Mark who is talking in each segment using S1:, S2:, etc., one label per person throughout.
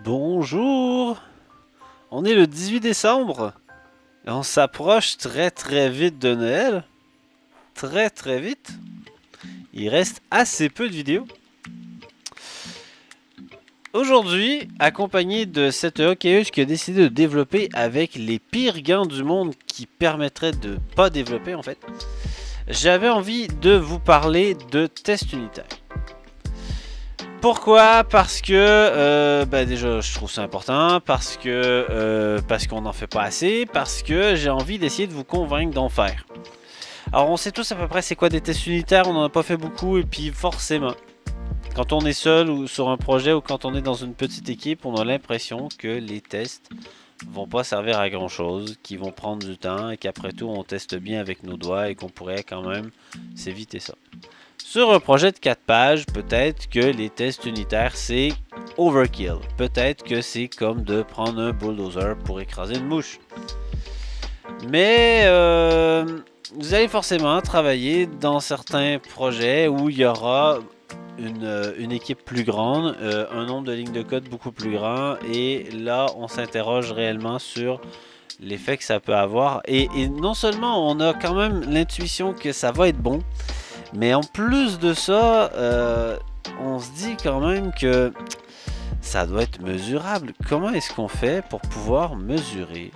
S1: Bonjour! On est le 18 décembre et on s'approche très vite de Noël. Très vite. Il reste assez peu de vidéos. Aujourd'hui, accompagné de cette hockeyeuse qui a décidé de développer avec les pires gants du monde qui permettraient de pas développer en fait, j'avais envie de vous parler de tests unitaires. Pourquoi? Parce que déjà je trouve ça important, parce qu'on n'en fait pas assez, parce que j'ai envie d'essayer de vous convaincre d'en faire. Alors on sait tous à peu près c'est quoi des tests unitaires, on n'en a pas fait beaucoup, et puis forcément, quand on est seul ou sur un projet ou quand on est dans une petite équipe, on a l'impression que les tests vont pas servir à grand chose, qu'ils vont prendre du temps et qu'après tout on teste bien avec nos doigts et qu'on pourrait quand même s'éviter ça. Sur un projet de 4 pages, peut-être que les tests unitaires c'est overkill. Peut-être que c'est comme de prendre un bulldozer pour écraser une mouche. Mais vous allez forcément travailler dans certains projets où il y aura une équipe plus grande, un nombre de lignes de code beaucoup plus grand, et là on s'interroge réellement sur l'effet que ça peut avoir. Et non seulement on a quand même l'intuition que ça va être bon, mais en plus de ça, on se dit quand même que ça doit être mesurable. Comment est-ce qu'on fait pour pouvoir mesurer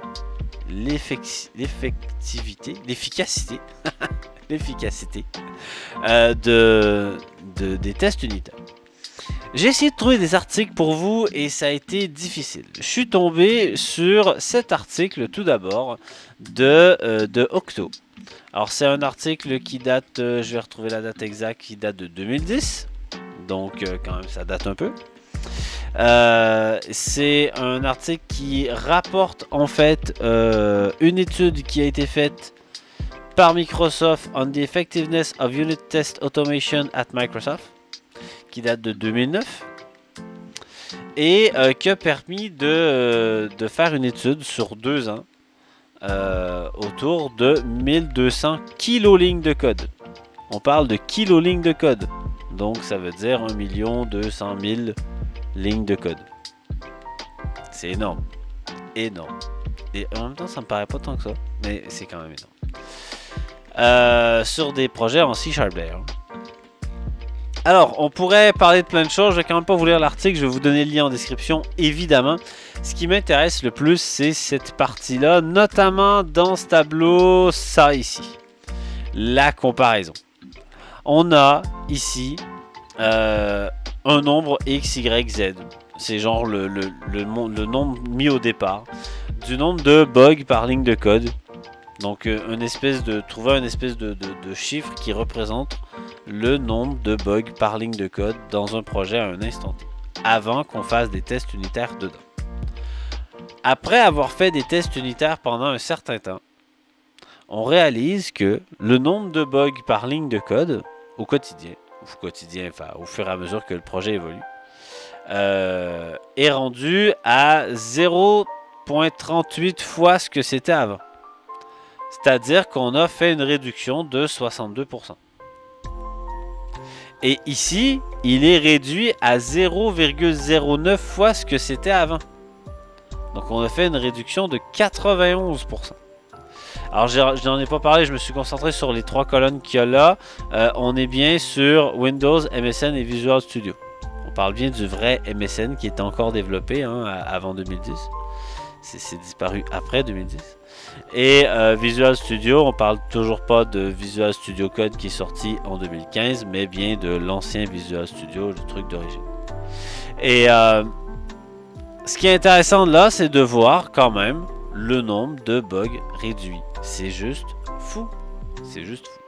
S1: l'efficacité des tests unitaires? J'ai essayé de trouver des articles pour vous et ça a été difficile. Je suis tombé sur cet article tout d'abord de Octo. Alors c'est un article qui date, je vais retrouver la date exacte, qui date de 2010. Donc quand même ça date un peu. C'est un article qui rapporte en fait une étude qui a été faite par Microsoft on the effectiveness of unit test automation at Microsoft, qui date de 2009 et qui a permis de faire une étude sur 2 ans autour de 1200 kilolignes de code. On parle de kilolignes de code, donc ça veut dire 1 200 000 lignes de code. C'est énorme, énorme. Et en même temps, ça me paraît pas tant que ça, mais c'est quand même énorme. Sur des projets en C#. Alors, on pourrait parler de plein de choses. Je vais quand même pas vous lire l'article. Je vais vous donner le lien en description, évidemment. Ce qui m'intéresse le plus, c'est cette partie-là, notamment dans ce tableau, ça ici. La comparaison. On a ici un nombre x, y, z. C'est genre le nombre mis au départ du nombre de bugs par ligne de code. Donc trouver un espèce de chiffre qui représente le nombre de bugs par ligne de code dans un projet à un instant T, avant qu'on fasse des tests unitaires dedans. Après avoir fait des tests unitaires pendant un certain temps, on réalise que le nombre de bugs par ligne de code au quotidien, enfin au fur et à mesure que le projet évolue, est rendu à 0,38 fois ce que c'était avant. C'est-à-dire qu'on a fait une réduction de 62%. Et ici, il est réduit à 0,09 fois ce que c'était avant. Donc on a fait une réduction de 91%. Alors je n'en ai pas parlé, je me suis concentré sur les 3 colonnes qu'il y a là. On est bien sur Windows, MSN et Visual Studio. On parle bien du vrai MSN qui était encore développé avant 2010. C'est disparu après 2010. Et Visual Studio, on parle toujours pas de Visual Studio Code qui est sorti en 2015, mais bien de l'ancien Visual Studio, le truc d'origine. Et ce qui est intéressant là, c'est de voir quand même le nombre de bugs réduit. C'est juste fou. C'est juste fou.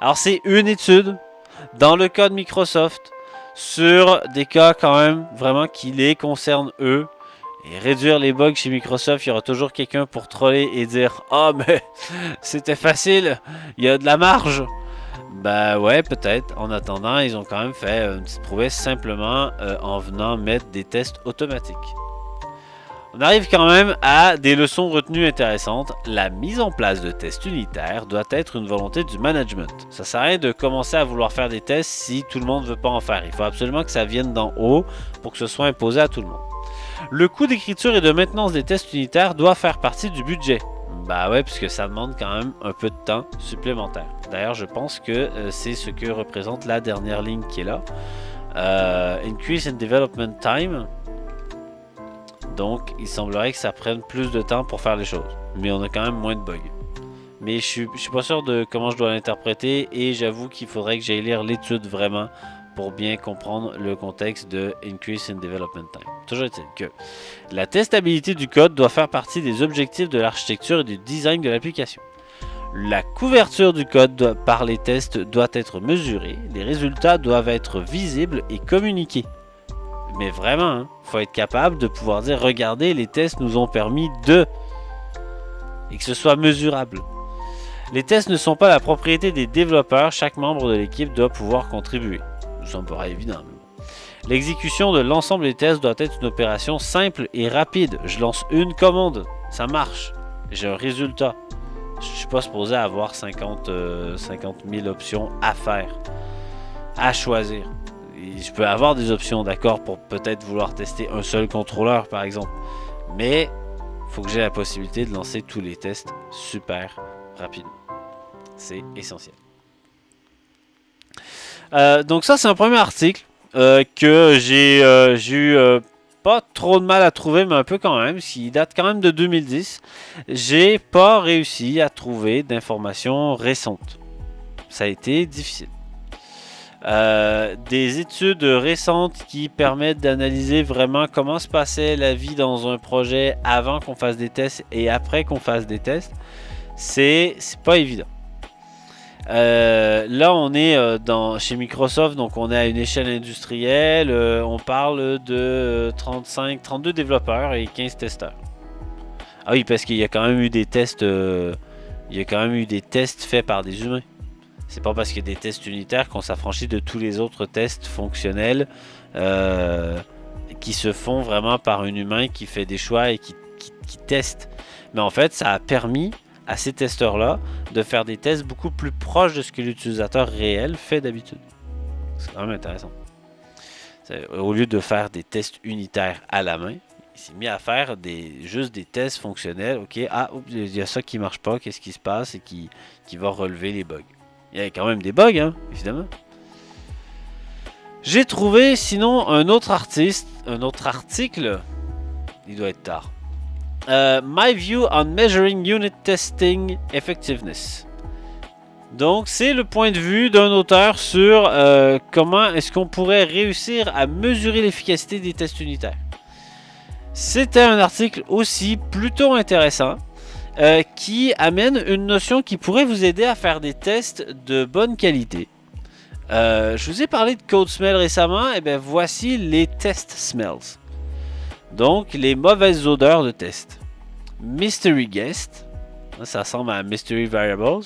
S1: Alors c'est une étude dans le code Microsoft sur des cas quand même vraiment qui les concernent eux. Et réduire les bugs chez Microsoft, il y aura toujours quelqu'un pour troller et dire « Ah, mais c'était facile, il y a de la marge !» Ben ouais, peut-être. En attendant, ils ont quand même fait une petite prouesse simplement en venant mettre des tests automatiques. On arrive quand même à des leçons retenues intéressantes. La mise en place de tests unitaires doit être une volonté du management. Ça sert à rien de commencer à vouloir faire des tests si tout le monde ne veut pas en faire. Il faut absolument que ça vienne d'en haut pour que ce soit imposé à tout le monde. Le coût d'écriture et de maintenance des tests unitaires doit faire partie du budget. Bah ouais, puisque ça demande quand même un peu de temps supplémentaire. D'ailleurs, je pense que c'est ce que représente la dernière ligne qui est là. Increase in development time. Donc, il semblerait que ça prenne plus de temps pour faire les choses. Mais on a quand même moins de bugs. Mais je suis pas sûr de comment je dois l'interpréter. Et j'avoue qu'il faudrait que j'aille lire l'étude vraiment pour bien comprendre le contexte de Increase in Development Time. Toujours est-il que la testabilité du code doit faire partie des objectifs de l'architecture et du design de l'application. La couverture du code par les tests doit être mesurée, les résultats doivent être visibles et communiqués. Mais vraiment, faut être capable de pouvoir dire, regardez, les tests nous ont permis de... Et que ce soit mesurable. Les tests ne sont pas la propriété des développeurs, chaque membre de l'équipe doit pouvoir contribuer. Ça me paraît évident. L'exécution de l'ensemble des tests doit être une opération simple et rapide. Je lance une commande, ça marche. J'ai un résultat. Je ne suis pas supposé avoir 50 000 options à faire, à choisir. Et je peux avoir des options, d'accord, pour peut-être vouloir tester un seul contrôleur, par exemple. Mais il faut que j'ai la possibilité de lancer tous les tests super rapidement. C'est essentiel. Donc ça, c'est un premier article que j'ai eu pas trop de mal à trouver, mais un peu quand même, s'il date quand même de 2010. J'ai pas réussi à trouver d'informations récentes. Ça a été difficile. Des études récentes qui permettent d'analyser vraiment comment se passait la vie dans un projet avant qu'on fasse des tests et après qu'on fasse des tests, c'est pas évident. Là, on est chez Microsoft, donc on est à une échelle industrielle. On parle de 32 développeurs et 15 testeurs. Ah oui, parce qu'il y a quand même eu des tests. Il y a quand même eu des tests faits par des humains. C'est pas parce qu'il y a des tests unitaires qu'on s'affranchit de tous les autres tests fonctionnels qui se font vraiment par un humain qui fait des choix et qui teste. Mais en fait, ça a permis à ces testeurs-là de faire des tests beaucoup plus proches de ce que l'utilisateur réel fait d'habitude. C'est quand même intéressant. Au lieu de faire des tests unitaires à la main, il s'est mis à faire juste des tests fonctionnels. Ok, il y a ça qui marche pas, qu'est-ce qui se passe et qui va relever les bugs. Il y a quand même des bugs, hein, évidemment. J'ai trouvé sinon un autre article. Il doit être tard. My view on measuring unit testing effectiveness. Donc c'est le point de vue d'un auteur sur comment est-ce qu'on pourrait réussir à mesurer l'efficacité des tests unitaires. C'était un article aussi plutôt intéressant qui amène une notion qui pourrait vous aider à faire des tests de bonne qualité. Je vous ai parlé de Code Smell récemment, et bien voici les test smells. Donc les mauvaises odeurs de test. Mystery guest, ça ressemble à mystery variables.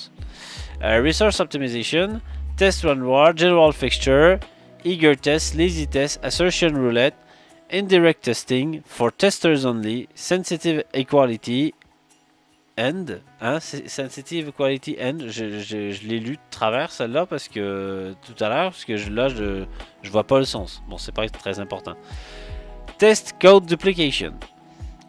S1: Resource optimization, test run war, general fixture, eager test, lazy test, assertion roulette, indirect testing, for testers only, sensitive equality end. Sensitive equality end, je l'ai lu de travers celle-là parce que tout à l'heure, parce que je vois pas le sens. Bon, c'est pas très important. Test code duplication.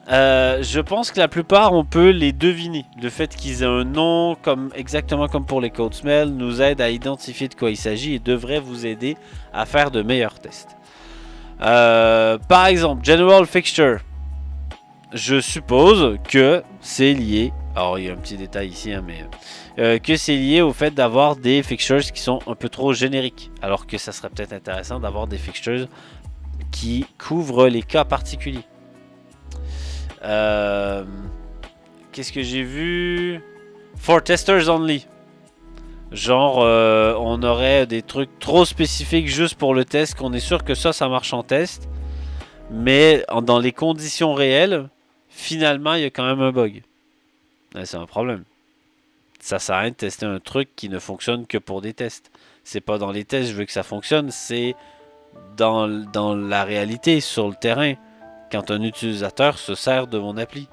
S1: Je pense que la plupart, on peut les deviner. Le fait qu'ils aient un nom, exactement comme pour les code smell, nous aide à identifier de quoi il s'agit et devrait vous aider à faire de meilleurs tests. Par exemple, General Fixture. Je suppose que c'est lié. Alors, il y a un petit détail ici, hein, mais que c'est lié au fait d'avoir des fixtures qui sont un peu trop génériques. Alors que ça serait peut-être intéressant d'avoir des fixtures qui couvrent les cas particuliers. Qu'est-ce que j'ai vu? For testers only. Genre, on aurait des trucs trop spécifiques juste pour le test, qu'on est sûr que ça marche en test. Mais dans les conditions réelles, finalement, il y a quand même un bug. C'est un problème. Ça sert à rien de tester un truc qui ne fonctionne que pour des tests. C'est pas dans les tests je veux que ça fonctionne, c'est dans la réalité, sur le terrain. Quand un utilisateur se sert de mon appli.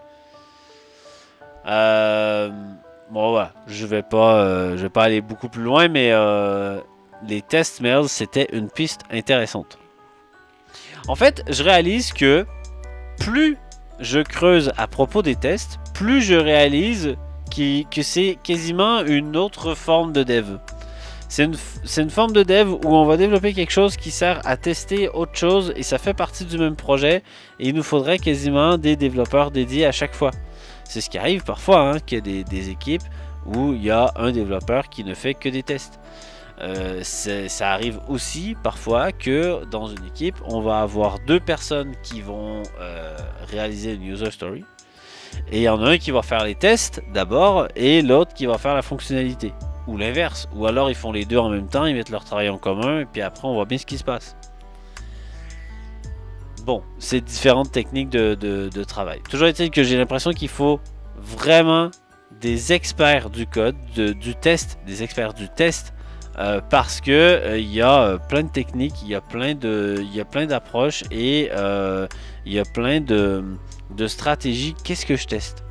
S1: Bon, voilà. Je vais pas aller beaucoup plus loin, mais les test smells, c'était une piste intéressante. En fait, je réalise que plus je creuse à propos des tests, plus je réalise que c'est quasiment une autre forme de dev. C'est une forme de dev où on va développer quelque chose qui sert à tester autre chose et ça fait partie du même projet et il nous faudrait quasiment des développeurs dédiés à chaque fois. C'est ce qui arrive parfois, qu'il y a des équipes où il y a un développeur qui ne fait que des tests. Ça arrive aussi parfois que dans une équipe, on va avoir deux personnes qui vont réaliser une user story et il y en a un qui va faire les tests d'abord et l'autre qui va faire la fonctionnalité. Ou l'inverse, ou alors ils font les deux en même temps, ils mettent leur travail en commun, et puis après on voit bien ce qui se passe. Bon, c'est différentes techniques de travail. Toujours est-il que j'ai l'impression qu'il faut vraiment des experts du code, du test, des experts du test, parce que il y a plein de techniques, il y a plein d'approches et il y a plein de stratégies. Qu'est-ce que je teste?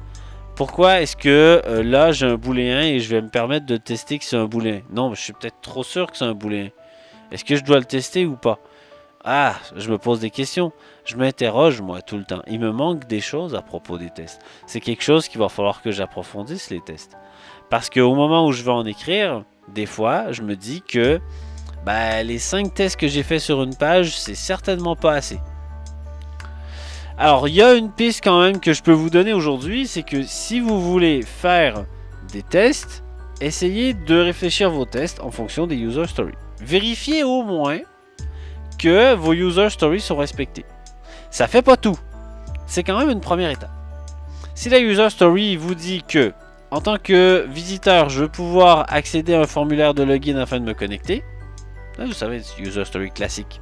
S1: Pourquoi est-ce que là j'ai un booléen et je vais me permettre de tester que c'est un booléen? Non, je suis peut-être trop sûr que c'est un booléen. Est-ce que je dois le tester ou pas? Ah, je me pose des questions. Je m'interroge moi tout le temps. Il me manque des choses à propos des tests. C'est quelque chose qu'il va falloir que j'approfondisse les tests. Parce qu'au moment où je vais en écrire, des fois, je me dis que les 5 tests que j'ai fait sur une page, c'est certainement pas assez. Alors, il y a une piste quand même que je peux vous donner aujourd'hui, c'est que si vous voulez faire des tests, essayez de réfléchir vos tests en fonction des user stories. Vérifiez au moins que vos user stories sont respectées. Ça fait pas tout. C'est quand même une première étape. Si la user story vous dit que, en tant que visiteur, je veux pouvoir accéder à un formulaire de login afin de me connecter, là, vous savez, user story classique.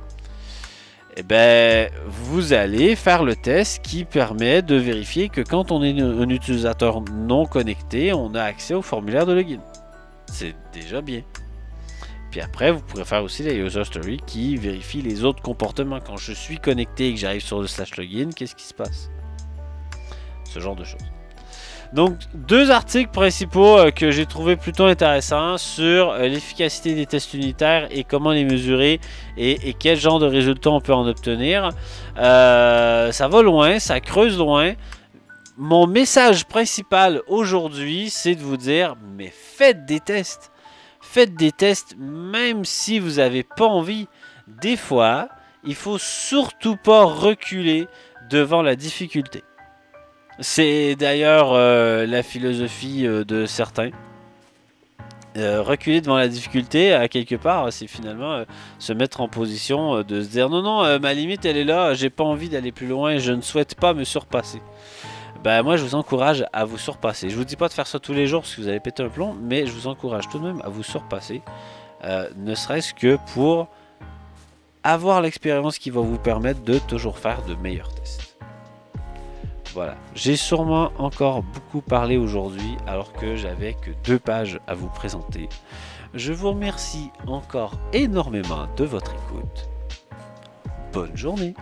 S1: Vous allez faire le test qui permet de vérifier que quand on est un utilisateur non connecté, on a accès au formulaire de login. C'est déjà bien. Puis après, vous pourrez faire aussi la user story qui vérifie les autres comportements. Quand je suis connecté et que j'arrive sur le /login, qu'est-ce qui se passe? Ce genre de choses. Donc, 2 articles principaux que j'ai trouvé plutôt intéressants sur l'efficacité des tests unitaires et comment les mesurer et quel genre de résultats on peut en obtenir. Ça va loin, ça creuse loin. Mon message principal aujourd'hui, c'est de vous dire, mais faites des tests. Faites des tests même si vous n'avez pas envie. Des fois, il faut surtout pas reculer devant la difficulté. C'est d'ailleurs la philosophie de certains. Reculer devant la difficulté, à quelque part, c'est finalement se mettre en position de se dire non, ma limite elle est là, j'ai pas envie d'aller plus loin, je ne souhaite pas me surpasser. Moi je vous encourage à vous surpasser. Je vous dis pas de faire ça tous les jours parce que vous allez péter un plomb, mais je vous encourage tout de même à vous surpasser, ne serait-ce que pour avoir l'expérience qui va vous permettre de toujours faire de meilleurs tests. Voilà, j'ai sûrement encore beaucoup parlé aujourd'hui alors que j'avais que 2 pages à vous présenter. Je vous remercie encore énormément de votre écoute. Bonne journée!